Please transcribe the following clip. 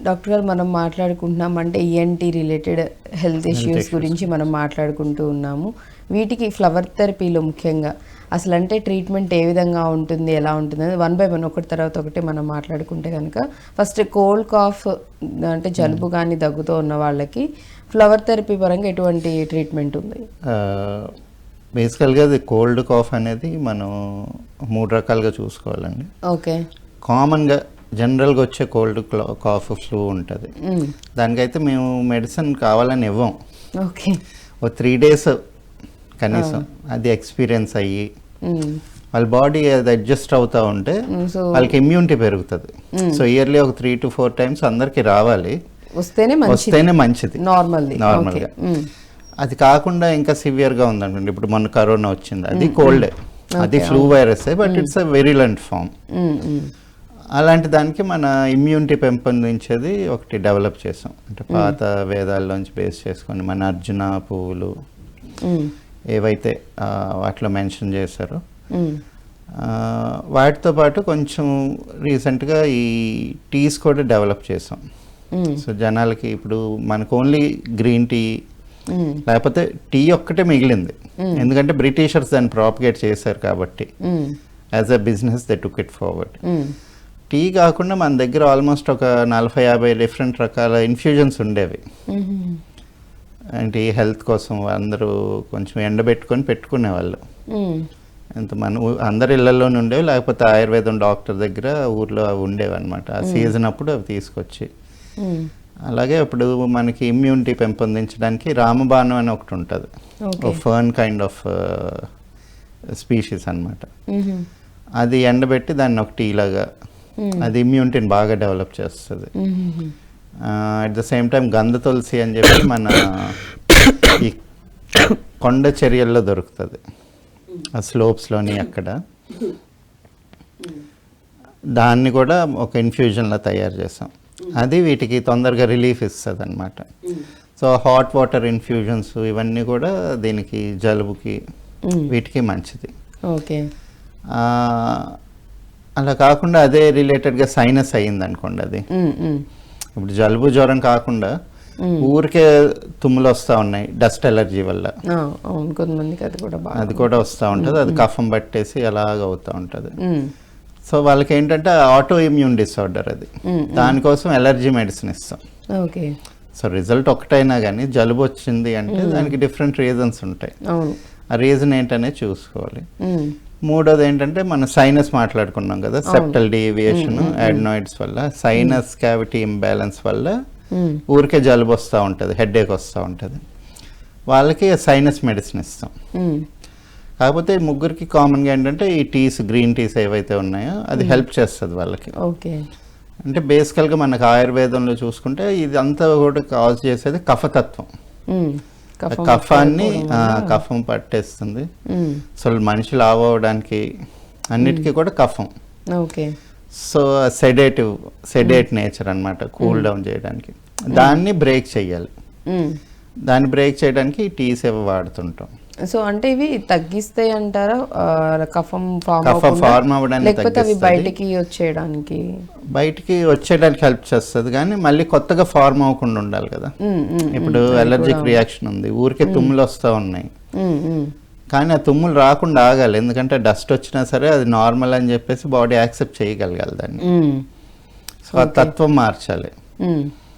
Doctor గారు మనం మాట్లాడుకుంటున్నాం అంటే ఈఎన్టీ రిలేటెడ్ హెల్త్ ఇష్యూస్ గురించి మనం మాట్లాడుకుంటూ ఉన్నాము. వీటికి ఫ్లవర్ థెరపీలో ముఖ్యంగా అసలు అంటే ట్రీట్మెంట్ ఏ విధంగా ఉంటుంది, ఎలా ఉంటుంది అనేది 1 by 1 ఒకటి తర్వాత ఒకటి మనం మాట్లాడుకుంటే కనుక ఫస్ట్ కోల్డ్ కాఫ్ అంటే జలుబు కానీ దగ్గుతో ఉన్న వాళ్ళకి ఫ్లవర్ థెరపీ పరంగా ఎటువంటి ట్రీట్మెంట్ ఉంది? బేసికల్గా అది కోల్డ్ కాఫ్ అనేది మనం 3 రకాలుగా చూసుకోవాలండి. ఓకే. కామన్గా జనరల్గా వచ్చే కోల్డ్ కాఫ్ ఫ్లూ ఉంటుంది. దానికైతే మేము మెడిసిన్ కావాలని ఇవ్వం. ఓకే. ఓ 3 days కనీసం అది ఎక్స్పీరియన్స్ అయ్యి వాళ్ళ బాడీ అది అడ్జస్ట్ అవుతూ ఉంటే వాళ్ళకి ఇమ్యూనిటీ పెరుగుతుంది. సో ఇయర్లీ ఒక 3 to 4 times అందరికి రావాలి, వస్తేనే మంచిది నార్మల్గా. అది కాకుండా ఇంకా సివియర్గా ఉందనుకోండి, ఇప్పుడు మన కరోనా వచ్చింది, అది కోల్డే, అది ఫ్లూ వైరసే, but it's a virulent form. అలాంటి దానికి మన ఇమ్యూనిటీ పెంపొందించేది ఒకటి డెవలప్ చేసాం. అంటే పాత వేదాల్లోంచి బేస్ చేసుకొని మన అర్జున పువ్వులు ఏవైతే వాటిలో మెన్షన్ చేశారో వాటితో పాటు కొంచెం రీసెంట్గా ఈ టీస్ కూడా డెవలప్ చేసాం. సో జనాలకి ఇప్పుడు మనకు ఓన్లీ గ్రీన్ టీ లేకపోతే టీ ఒక్కటే మిగిలింది, ఎందుకంటే బ్రిటిషర్స్ దాన్ని ప్రాపగేట్ చేశారు కాబట్టి as a business they took it forward. Tea కాకుండా మన దగ్గర ఆల్మోస్ట్ ఒక 40-50 డిఫరెంట్ రకాల ఇన్ఫ్యూజన్స్ ఉండేవి. అంటే హెల్త్ కోసం అందరూ కొంచెం ఎండబెట్టుకొని పెట్టుకునేవాళ్ళు. ఎంత మన అందరి ఇళ్లలోనే ఉండేవి, లేకపోతే ఆయుర్వేదం డాక్టర్ దగ్గర ఊర్లో అవి ఉండేవి అనమాట. ఆ సీజన్ అప్పుడు అవి తీసుకొచ్చి. అలాగే ఇప్పుడు మనకి ఇమ్యూనిటీ పెంపొందించడానికి రామబాణం అని ఒకటి ఉంటుంది, ఫర్న్ కైండ్ ఆఫ్ స్పీషీస్ అనమాట. అది ఎండబెట్టి దాన్ని ఒక టీ లాగా అది ఇమ్యూనిటీని బాగా డెవలప్ చేస్తుంది. అట్ ద సేమ్ టైం గంధ తులసి అని చెప్పి మన ఈ కొండ చర్యల్లో దొరుకుతుంది, ఆ స్లోప్స్లోని అక్కడ. దాన్ని కూడా ఒక ఇన్ఫ్యూజన్లో తయారు చేసాం. అది వీటికి తొందరగా రిలీఫ్ ఇస్తుంది అనమాట. సో హాట్ వాటర్ ఇన్ఫ్యూజన్స్ ఇవన్నీ కూడా దీనికి జలుబుకి వీటికి మంచిది. ఓకే. అలా కాకుండా అదే రిలేటెడ్గా సైనస్ అయ్యింది అనుకోండి, అది ఇప్పుడు జలుబు జ్వరం కాకుండా ఊరికే తుమ్ములు వస్తూ ఉన్నాయి డస్ట్ ఎలర్జీ వల్ల, అది కూడా వస్తూ ఉంటుంది. అది కఫం పట్టేసి అలాగ అవుతూ ఉంటుంది. సో వాళ్ళకి ఏంటంటే ఆటో ఇమ్యూన్ డిసార్డర్ అది, దానికోసం ఎలర్జీ మెడిసిన్ ఇస్తాం. ఓకే. సో రిజల్ట్ ఒకటైనా కానీ జలుబు వచ్చింది అంటే దానికి డిఫరెంట్ రీజన్స్ ఉంటాయి. ఆ రీజన్ ఏంటనే చూసుకోవాలి. మూడోది ఏంటంటే మన సైనస్ మాట్లాడుకున్నాం కదా, సెప్టల్ డీవియేషన్ అడ్నాయిడ్స్ వల్ల, సైనస్ క్యావిటీ ఇంబ్యాలెన్స్ వల్ల ఊరికే జలుబు వస్తూ ఉంటుంది, హెడేక్ వస్తూ ఉంటుంది. వాళ్ళకి సైనస్ మెడిసిన్ ఇస్తాం. కాకపోతే ముగ్గురికి కామన్గా ఏంటంటే ఈ టీస్, గ్రీన్ టీస్ ఏవైతే ఉన్నాయో అది హెల్ప్ చేస్తుంది వాళ్ళకి. ఓకే. అంటే బేసికల్గా మనకు ఆయుర్వేదంలో చూసుకుంటే ఇది అంతా కూడా కాజ్ చేసేది కఫతత్వం. కఫాన్ని కఫం పట్టేస్తుంది. అసలు మనిషి లావు అవడానికి అన్నిటికీ కూడా కఫం. ఓకే. సో సెడేట్ నేచర్ అనమాట, కూల్ డౌన్ చేయడానికి. దాన్ని బ్రేక్ చేయాలి. దాన్ని బ్రేక్ చేయడానికి ఈ టీస్ ఏవో వాడుతుంటాం. సో అంటే ఇవి తగ్గిస్తాయి అంటారా కఫం ఫార్మ్ అవ్వడానికి, లేకపోతే అవి బయటికి వచ్చేయడానికి హెల్ప్ చేస్తుంది, కానీ మళ్ళీ కొత్తగా ఫార్మ్ అవ్వకుండా ఉండాలి కదా. ఇప్పుడు అలర్జిక్ రియాక్షన్ ఉంది, ఊరికే తుమ్ములు వస్తూ ఉన్నాయి, కానీ ఆ తుమ్ములు రాకుండా ఆగాలి. ఎందుకంటే డస్ట్ వచ్చినా సరే అది నార్మల్ అని చెప్పేసి బాడీ యాక్సెప్ట్ చేయగలగాలి దాన్ని. సో ఆ తత్వం మార్చాలి.